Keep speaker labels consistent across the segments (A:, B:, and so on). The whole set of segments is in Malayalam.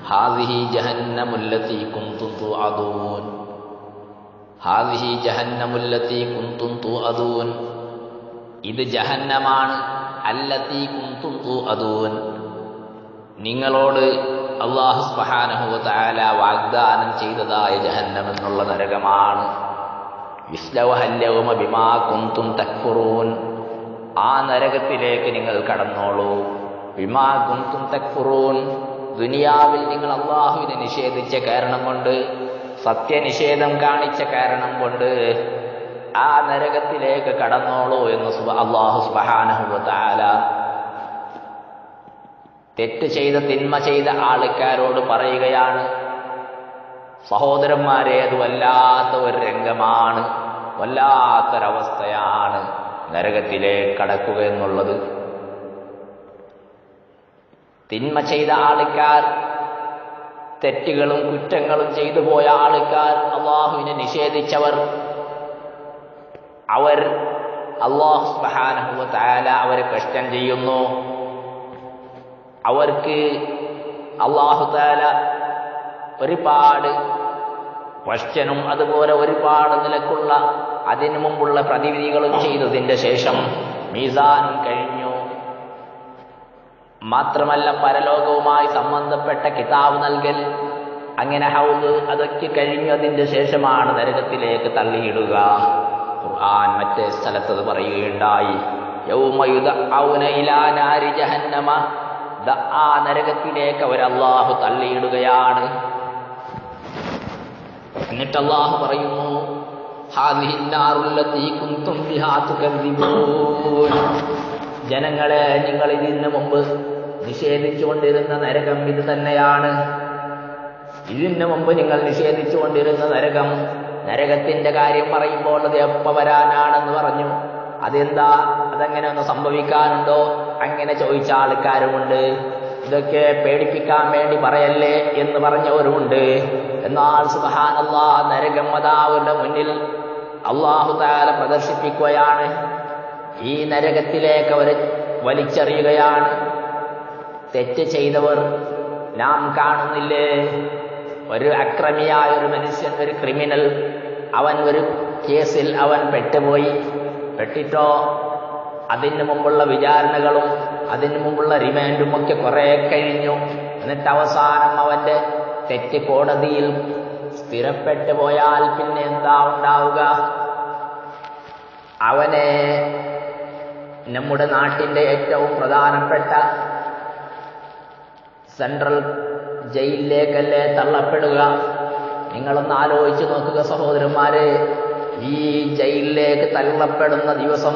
A: ഹാദിഹി ജഹന്നമുല്ലത്തി കുന്തും തുഅദൂൻ. ഹാദിഹി ജഹന്നമുല്ലത്തി കുന്തും തുഅദൂൻ. ഇത് ജഹന്നമാണ്. അല്ലത്തി കുന്തും തുഅദൂൻ, നിങ്ങളോട് അല്ലാഹു സുബ്ഹാനഹു വ തആല വാഗ്ദാനം ചെയ്തതായ ജഹന്നം എന്നുള്ള നരകമാണ്. ഇസ്ലൗഹൽ യൗമ ബിമാ കുന്തും തക്ഫുറൂൻ. ആ നരകത്തിലേക്ക് നിങ്ങൾ കടന്നോളൂ. ബിമാ കുന്തും തക്ഫുറൂൻ, ദുനിയാവിൽ നിങ്ങൾ അല്ലാഹുവിനെ നിഷേധിച്ച കാരണം കൊണ്ട്, സത്യനിഷേധം കാണിച്ച കാരണം കൊണ്ട് ആ നരകത്തിലേക്ക് കടന്നോളൂ എന്ന് അല്ലാഹു സുബ്ഹാനഹു വ തആല തെറ്റ് ചെയ്ത തിന്മ ചെയ്ത ആൾക്കാരോട് പറയുകയാണ്. സഹോദരന്മാരെ, അത് വല്ലാത്ത ഒരു രംഗമാണ്, വല്ലാത്തൊരവസ്ഥയാണ് നരകത്തിലേക്ക് കടക്കുക എന്നുള്ളത്. തിന്മ ചെയ്ത ആൾക്കാർ, തെറ്റുകളും കുറ്റങ്ങളും ചെയ്തു പോയ ആൾക്കാർ, അല്ലാഹുവിനെ നിഷേധിച്ചവർ, അവർ അല്ലാഹു സുബ്ഹാനഹു വ തആല അവരെ ക്വസ്റ്റ്യൻ ചെയ്യുന്നു. അവർക്ക് അല്ലാഹു തആല ഒരുപാട് ക്വസ്റ്റ്യനും അതുപോലെ ഒരുപാട് നിലക്കുള്ള അതിനു മുമ്പുള്ള പ്രതിവിധികളും ചെയ്തതിന്റെ ശേഷം മീസാനും കഴിഞ്ഞു. മാത്രമല്ല പരലോകവുമായി സംബന്ധപ്പെട്ട കിതാബ് നൽകൽ, അങ്ങനെ ഹൗദ്, അതൊക്കെ കഴിഞ്ഞു. അതിന്റെ ശേഷമാണ് നരകത്തിലേക്ക് തള്ളിയിടുക. ഖുർആൻ മറ്റേ സ്ഥലത്ത് പറയുകയുണ്ടായി, യൗമ യുദഅൗന ഇലാ നാരി ജഹന്നമ. ആ നരകത്തിലേക്ക് അവർ അല്ലാഹു തള്ളിയിടുകയാണ്. എന്നിട്ട് അല്ലാഹു പറയുന്നു, ഹാദിഹിൻ നാറുല്ലതീ കുന്തും ബിഹാ തുകദ്ദിബൂൻ. ജനങ്ങളെ, നിങ്ങൾ ഇതിന് മുമ്പ് നിഷേധിച്ചുകൊണ്ടിരുന്ന നരകം ഇത് തന്നെയാണ്. ഇതിന് മുമ്പ് നിങ്ങൾ നിഷേധിച്ചുകൊണ്ടിരുന്ന നരകം. നരകത്തിന്റെ കാര്യം പറയുമ്പോൾ അത് എപ്പോ വരാനാണെന്ന് പറഞ്ഞു. അതെന്താ, അതെങ്ങനെ ഒന്ന് സംഭവിക്കാനുണ്ടോ? അങ്ങനെ ചോദിച്ച ആൾക്കാരുമുണ്ട്. ഇതൊക്കെ പേടിപ്പിക്കാൻ വേണ്ടി പറയല്ലേ എന്ന് പറഞ്ഞവരുമുണ്ട്. എന്നാൽ സുബ്ഹാനല്ലാഹ്, നരകം അവരുടെ മുന്നിൽ അല്ലാഹു തആല പ്രദർശിപ്പിക്കുകയാണ്. ഈ നരകത്തിലേക്ക് അവരെ വലിച്ചെറിയുകയാണ്. തെറ്റ് ചെയ്തവർ നാം കാണുന്നില്ലേ? ഒരു അക്രമിയായ ഒരു മനുഷ്യൻ, ഒരു ക്രിമിനൽ, അവൻ ഒരു കേസിൽ അവൻ പെട്ടിട്ടോ അതിനു മുമ്പുള്ള വിചാരണകളും അതിനു മുമ്പുള്ള റിമാൻഡും ഒക്കെ കുറെ കഴിഞ്ഞു. എന്നിട്ട് അവസാനം അവന്റെ തെറ്റ് കോടതിയിൽ സ്ഥിരപ്പെട്ടു പോയാൽ പിന്നെ എന്താ ഉണ്ടാവുക? അവനെ നമ്മുടെ നാട്ടിന്റെ ഏറ്റവും പ്രധാനപ്പെട്ട സെൻട്രൽ ജയിലിലേക്കല്ലേ തള്ളപ്പെടുക? നിങ്ങളൊന്ന് ആലോചിച്ച് നോക്കുക സഹോദരന്മാരെ. ഈ ജയിലിലേക്ക് തള്ളപ്പെടുന്ന ദിവസം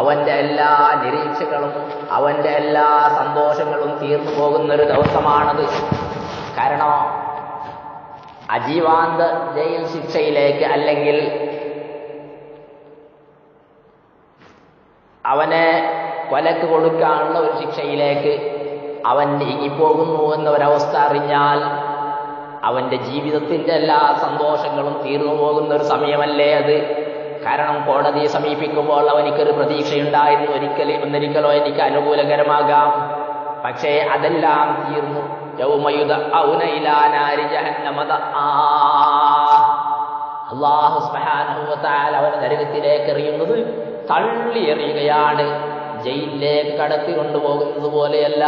A: അവന്റെ എല്ലാ നിരീക്ഷകളും അവന്റെ എല്ലാ സന്തോഷങ്ങളും തീർന്നു പോകുന്നൊരു ദിവസമാണത്. കാരണം അജീവാന്ത ജയിൽ ശിക്ഷയിലേക്ക്, അല്ലെങ്കിൽ അവനെ കൊലക്ക് കൊടുക്കാനുള്ള ഒരു ശിക്ഷയിലേക്ക് അവൻ നീങ്ങിപ്പോകുന്നു എന്നൊരവസ്ഥ അറിഞ്ഞാൽ അവന്റെ ജീവിതത്തിന്റെ എല്ലാ സന്തോഷങ്ങളും തീർന്നു പോകുന്ന ഒരു സമയമല്ലേ അത്? കാരണം കോടതിയെ സമീപിക്കുമ്പോൾ അവനിക്കൊരു പ്രതീക്ഷയുണ്ടായിരുന്നു, ഒന്നിരിക്കലോ എനിക്ക് അനുകൂലകരമാകാം. പക്ഷേ അതെല്ലാം തീർന്നു. യൗമ യുദഅൗന ഇലാ നാരി ജഹന്നമ ദഅ. അല്ലാഹു സുബ്ഹാനഹു വ തആല അവനെ നരകത്തിലേക്ക് എറിയുന്നത് തള്ളിയെറിയുകയാണ്. ജയിലിലേക്ക് കടത്തി കൊണ്ടുപോകുന്നത് പോലെയല്ല.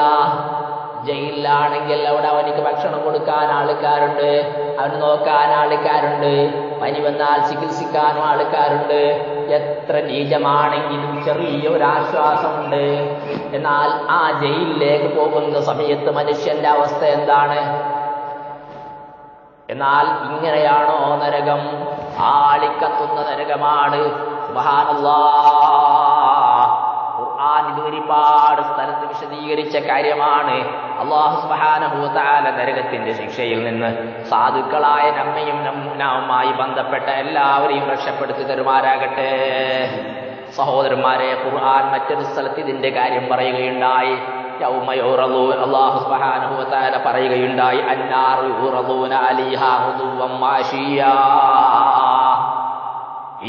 A: ജയിലിലാണെങ്കിൽ അവിടെ അവനിക്ക് ഭക്ഷണം കൊടുക്കാൻ ആൾക്കാരുണ്ട്, അവന് നോക്കാൻ ആൾക്കാരുണ്ട്, പനി വന്നാൽ ചികിത്സിക്കാനും ആൾക്കാരുണ്ട്. എത്ര നീചമാണെങ്കിലും ചെറിയൊരാശ്വാസമുണ്ട്. എന്നാൽ ആ ജയിലിലേക്ക് പോകുന്ന സമയത്ത് മനുഷ്യന്റെ അവസ്ഥ എന്താണ്? എന്നാൽ ഇങ്ങനെയാണോ നരകം? ആളിക്കത്തുന്ന നരകമാണ്. സുബ്ഹാനല്ലാഹ്, ഖുർആൻ ഇത് ഒരുപാട് സ്ഥലത്ത് വിശദീകരിച്ച കാര്യമാണ്. അല്ലാഹു സുബ്ഹാനഹു വ തആല നരകത്തിന്റെ ശിക്ഷയിൽ നിന്ന് സാധുക്കളായ നമ്മയും നാവുമായി ബന്ധപ്പെട്ട എല്ലാവരെയും രക്ഷപ്പെടുത്തി തരുമാറാകട്ടെ. സഹോദരന്മാരെ, ഖുർആൻ മറ്റൊരു സ്ഥലത്ത് ഇതിന്റെ കാര്യം പറയുകയുണ്ടായി. യൗമ യുറദൂ, അല്ലാഹു സുബ്ഹാനഹു വ തആല പറയുകയുണ്ടായി, അന്നാറു യുറദൂന അലൈഹാ ഗുദുവൻ വഅശിയ്യാ.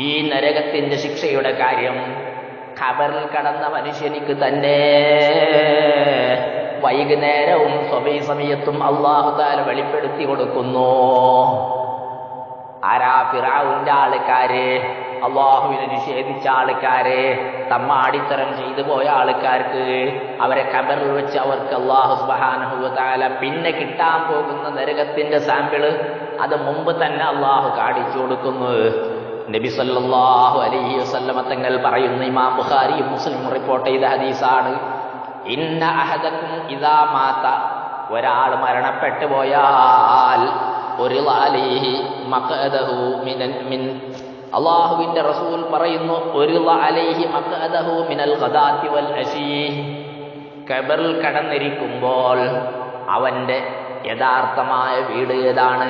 A: ഈ നരകത്തിന്റെ ശിക്ഷയുടെ കാര്യം ഖബറിൽ കടന്ന മനുഷ്യനിക്ക് തന്നെ വൈകുന്നേരവും സ്വബൈ സമയത്തും അല്ലാഹു തആല വെളിപ്പെടുത്തി കൊടുക്കുന്നു. ആരാ? ഫിർഔന്റെ ആൾക്കാര്, അള്ളാഹുവിനെ നിഷേധിച്ച ആൾക്കാര്, തമ്മാടിത്തരം ചെയ്തു പോയ ആൾക്കാർക്ക് അവരെ ഖബറിൽ വെച്ച് അവർക്ക് അല്ലാഹു സുബ്ഹാനഹു വ തആല പിന്നെ കിട്ടാൻ പോകുന്ന നരകത്തിന്റെ സാമ്പിള് അത് മുമ്പ് തന്നെ അള്ളാഹു കാണിച്ചു കൊടുക്കുന്നു. നബി സല്ലല്ലാഹു അലൈഹി വസല്ലമ തങ്ങൾ പറയുന്നു, ഇമാം ബുഖാരിയും മുസ്ലിമും റിപ്പോർട്ട് ചെയ്ത ഹദീസാണ്, ഇന്ന അഹദക്കും ഇദാ മാത, ഒരാൾ മരണപ്പെട്ടു പോയാൽ ഒരു അലൈഹി മഖഅദഹു മിൻ, അല്ലാഹുവിന്റെ റസൂൽ പറയുന്നു, ഒരു അലൈഹി മഖഅദഹു മിനൽ ഗദാത്തി വൽ അശീ, ഖബറിൽ കടന്നിരിക്കുമ്പോൾ അവന്റെ യഥാർത്ഥമായ വീട് ഏതാണ്,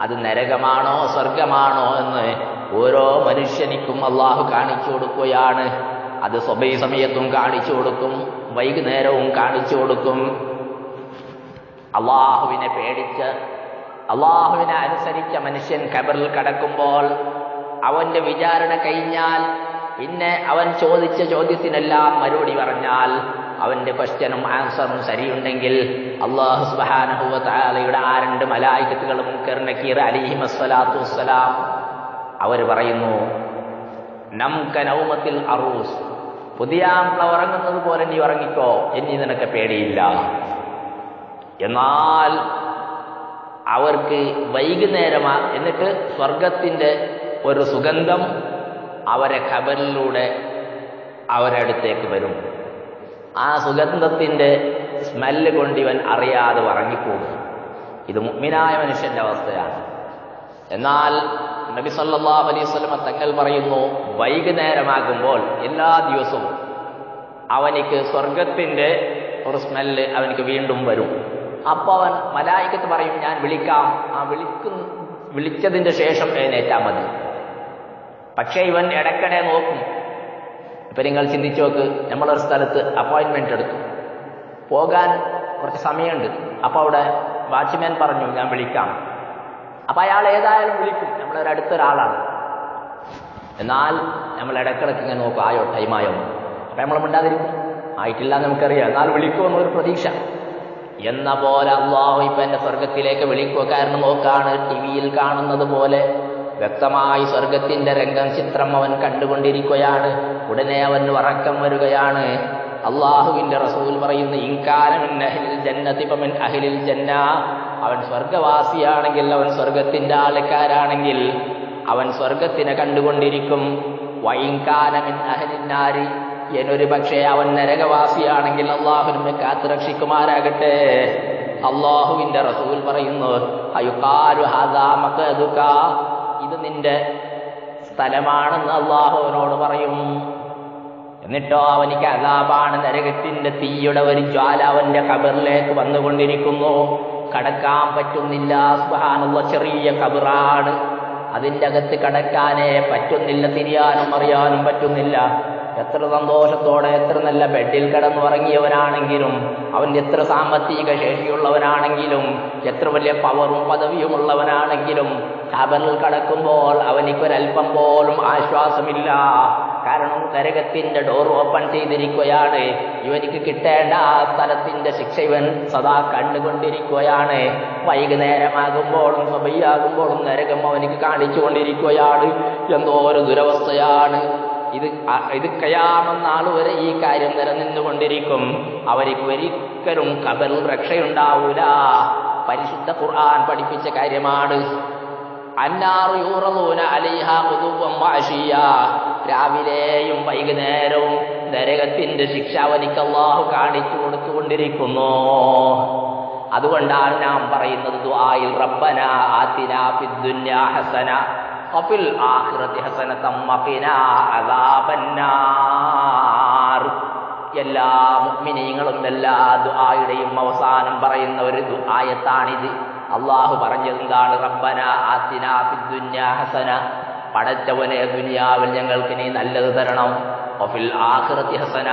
A: അത് നരകമാണോ സ്വർഗമാണോ എന്ന് ഓരോ മനുഷ്യനിക്കും അള്ളാഹു കാണിച്ചു കൊടുക്കുകയാണ്. അത് സ്വബൈ സമയത്തും കാണിച്ചു കൊടുക്കും, വൈകുന്നേരവും കാണിച്ചു കൊടുക്കും. അള്ളാഹുവിനെ പേടിച്ച് അള്ളാഹുവിനെ അനുസരിച്ച മനുഷ്യൻ ഖബറിൽ കടക്കുമ്പോൾ അവന്റെ വിചാരണ കഴിഞ്ഞാൽ പിന്നെ അവൻ ചോദിച്ച ചോദ്യത്തിനെല്ലാം മറുപടി പറഞ്ഞാൽ, അവന്റെ ക്വസ്റ്റ്യനും ആൻസറും ശരിയുണ്ടെങ്കിൽ അല്ലാഹു സുബ്ഹാനഹു വ തആലയുടെ ആ രണ്ട് മലായികത്തുകൾ മുൻകർ നകീർ അലൈഹിമസ്സലാത്തു വസ്സലാം അവർ പറയുന്നു, നംക നൗമത്തിൽ അറൂസ്, പുതിയാമ്പ്ല ഉറങ്ങുന്നത് പോലെ നീ ഉറങ്ങിക്കോ, ഇനി നിനക്ക് പേടിയില്ല. എന്നാൽ അവർക്ക് വൈകുന്നേരമാ, എന്നിട്ട് സ്വർഗത്തിന്റെ ഒരു സുഗന്ധം അവരെ ഖബറിലൂടെ അവരടുത്തേക്ക് വരും. ആ സുഗന്ധത്തിന്റെ സ്മെല്ല് കൊണ്ട് ഇവൻ അറിയാതെ ഉറങ്ങിപ്പോകും. ഇത് മുഅ്മിനായ മനുഷ്യന്റെ അവസ്ഥയാണ്. എന്നാൽ നബി സല്ലല്ലാഹു അലൈഹി വസല്ലം തങ്ങൾ പറയുന്നു, വൈകുന്നേരമാകുമ്പോൾ എല്ലാ ദിവസവും അവനിക്ക് സ്വർഗത്തിന്റെ ഒരു സ്മെല്ല് അവനിക്ക് വീണ്ടും വരും. അപ്പൊ അവൻ മലായികത്ത് പറയും, ഞാൻ വിളിക്കാം, ആ വിളിച്ചതിന്റെ ശേഷം എഴുന്നേറ്റാൽ മതി. പക്ഷേ ഇവൻ ഇടയ്ക്കിടെ നോക്കും. ഇപ്പൊ നിങ്ങൾ ചിന്തിച്ചു നോക്ക്, നമ്മളൊരു സ്ഥലത്ത് അപ്പോയിന്റ്മെന്റ് എടുത്തു, പോകാൻ കുറച്ച് സമയമുണ്ട്. അപ്പൊ അവിടെ വാച്ച്മാൻ പറഞ്ഞു, ഞാൻ വിളിക്കാം. അപ്പൊ അയാൾ ഏതായാലും വിളിക്കും, നമ്മളൊരു അടുത്തൊരാളാണ്. എന്നാൽ നമ്മൾ ഇടയ്ക്കിടയ്ക്ക് ഇങ്ങനെ നോക്കും, ആയോ ടൈമായോ. അപ്പൊ നമ്മൾ മിണ്ടാതിരിക്കും, ആയിട്ടില്ല നമുക്കറിയാം, എന്നാൽ വിളിക്കുമെന്നൊരു പ്രതീക്ഷ. എന്ന പോലെ അള്ളാഹു ഇപ്പൊ എന്റെ സ്വർഗത്തിലേക്ക് വിളിക്കുക. കാരണം നോക്കാണ്, ടിവിയിൽ കാണുന്നത് പോലെ വ്യക്തമായി സ്വർഗത്തിന്റെ രംഗം ചിത്രം അവൻ കണ്ടുകൊണ്ടിരിക്കുകയാണ്. ഉടനെ അവൻ ഉറക്കം വരികയാണ്. അള്ളാഹുവിന്റെ റസൂൽ പറയുന്നു, ഇൻകാന മിൻ അഹ്ലിൽ ജന്നതി ഫമിൻ അഹ്ലിൽ ജന്ന, അവൻ സ്വർഗവാസിയാണെങ്കിൽ, അവൻ സ്വർഗത്തിന്റെ ആൾക്കാരാണെങ്കിൽ അവൻ സ്വർഗത്തിനെ കണ്ടുകൊണ്ടിരിക്കും. വഇൻകാന മിൻ അഹ്ലിൻ നാരി, എന്നൊരു പക്ഷേ അവൻ നരകവാസിയാണെങ്കിൽ അള്ളാഹു നമ്മെ കാത്തു രക്ഷിക്കുമാരാകട്ടെ. അള്ളാഹുവിന്റെ റസൂൽ പറയുന്നു, അയുഖാലു ഹാദാ മഖഅദുക, ഇത് നിന്റെ സ്ഥലമാണെന്ന് അള്ളാഹുവിനോട് പറയും. എന്നിട്ടോ അവനിക്ക് അദാബാണ്, നരകത്തിന്റെ തീയുടെ ഒരു ജ്വാല അവന്റെ ഖബറിലേക്ക് വന്നുകൊണ്ടിരിക്കുന്നു. കടക്കാൻ പറ്റുന്നില്ല. സുബ്ഹാനല്ലാഹ്, ചെറിയ ഖബറാണ്, അതിൻ്റെ അകത്ത് കടക്കാനേ പറ്റുന്നില്ല, തിരിയാനും അറിയാനും പറ്റുന്നില്ല. എത്ര സന്തോഷത്തോടെ എത്ര നല്ല ബെഡിൽ കിടന്നുറങ്ങിയവനാണെങ്കിലും, അവൻ എത്ര സാമ്പത്തിക ശേഷിയുള്ളവനാണെങ്കിലും, എത്ര വലിയ പവറും പദവിയും ഉള്ളവനാണെങ്കിലും, ഖബറിൽ കടക്കുമ്പോൾ അവനിക്കൊരൽപ്പം പോലും ആശ്വാസമില്ല. കാരണം നരകത്തിന്റെ ഡോർ ഓപ്പൺ ചെയ്തിരിക്കുകയാണ്. ഇവനിക്ക് കിട്ടേണ്ട ആ സ്ഥലത്തിന്റെ ശിക്ഷ ഇവൻ സദാ കണ്ടുകൊണ്ടിരിക്കുകയാണ്. വൈകുന്നേരമാകുമ്പോഴും സ്വബയ്യാകുമ്പോഴും നരകം അവനിക്ക് കാണിച്ചുകൊണ്ടിരിക്കുകയാണ്. എന്തോ ഒരു ദുരവസ്ഥയാണ് ഇത്. ഖിയാമത്ത് വരെ ഈ കാര്യം നിലനിന്നുകൊണ്ടിരിക്കും. അവർക്ക് ഒരിക്കലും ഖബറിൽ രക്ഷയുണ്ടാവൂല. പരിശുദ്ധ ഖുർആൻ പഠിപ്പിച്ച കാര്യമാണ്. അന്നാറു യൂറദൂന അലൈഹാ ഖുദൂവൻ വഅശിയ, രാവിലെയും വൈകുന്നേരവും നരകത്തിന്റെ ശിക്ഷ അവനിക്ക് അല്ലാഹു കാണിച്ചു കൊടുത്തുകൊണ്ടിരിക്കുന്നു. അതുകൊണ്ടാണ് നാം പറയുന്നത് ദുആയിൽ, റബ്ബനാ ആതിനാ ഫിദ്ദുന്യാ ഹസന വഫിൽ ആഖിറതി ഹസനതം വഖിനാ അദാബന്നാർ. എല്ലാ മുഅ്മിനീങ്ങളും എല്ലാ ദുആയുടെയും അവസാനം പറയുന്ന ഒരു ആയത്താണിത്. അള്ളാഹു പറഞ്ഞതെന്താണ്? റബ്ബനാ ആതിനാ ഫിദ്ദുന്യാ ഹസന, പടച്ചവനെ ദുനിയാവിൽ ഞങ്ങൾക്ക് നീ നല്ലത് തരണം. വഫിൽ ആഖിറതി ഹസന,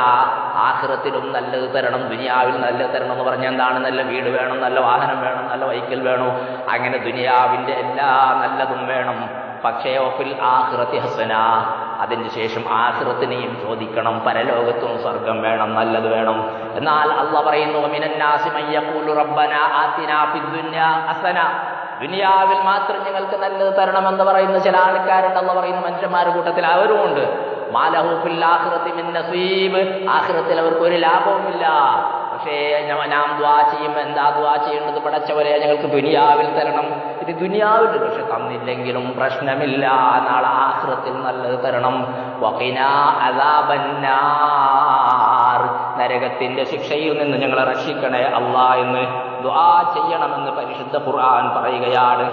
A: ആഖിറത്തിലും നല്ലത് തരണം. ദുനിയാവിൽ നല്ലത് തരണം എന്ന് പറഞ്ഞാൽ എന്താണ്? നല്ല വീട് വേണം, നല്ല വാഹനം വേണം, നല്ല വെഹിക്കൽ വേണം. അങ്ങനെ ദുനിയാവിന്റെ എല്ലാ നല്ലതും വേണം. പക്ഷേ വഫിൽ ആഖിറതി ഹസന, അതിന് ശേഷം ആഖിറത്തിനെയും ചോദിക്കണം. പരലോകത്തും സ്വർഗം വേണം, നല്ലത് വേണം. എന്നാൽ അല്ലാഹ് പറയുന്നു മിനന്നാസി മൻ യഖൂലു റബ്ബനാ ആതിനാ ഫിദ്ദുനിയാ ഹസന, ദുനിയാവിൽ മാത്രം ഞങ്ങൾക്ക് നല്ലത് തരണമെന്ന് പറയുന്ന ചില ആൾക്കാരുണ്ട്. അല്ലാഹ് പറയുന്ന മനുഷ്യന്മാരുടെ കൂട്ടത്തിൽ അവരുമുണ്ട്. മാലഹു ഫിൽ ആഖിറതി മിൻ നസീബ്, ആഖിറത്തിൽ അവർക്ക് ഒരു ലാഭവുമില്ല. പക്ഷേ നാം ദുആ ചെയ്യും. എന്താ ദുആ ചെയ്യേണ്ടത്? പടച്ചവരെ ഞങ്ങൾക്ക് ദുനിയാവിൽ തരണം. ഇത് ദുനിയാവിൽ പക്ഷെ തന്നില്ലെങ്കിലും പ്രശ്നമില്ല, നാളെ ആഖിറത്തിൽ നല്ലത് തരണം. വഖിനാ അദാബന്നാർ, നരകത്തിന്റെ ശിക്ഷയിൽ നിന്ന് ഞങ്ങളെ രക്ഷിക്കണേ അല്ലാഹ് എന്ന് ദുആ ചെയ്യണമെന്ന് പരിശുദ്ധ ഖുർആൻ പറയുകയാണ്.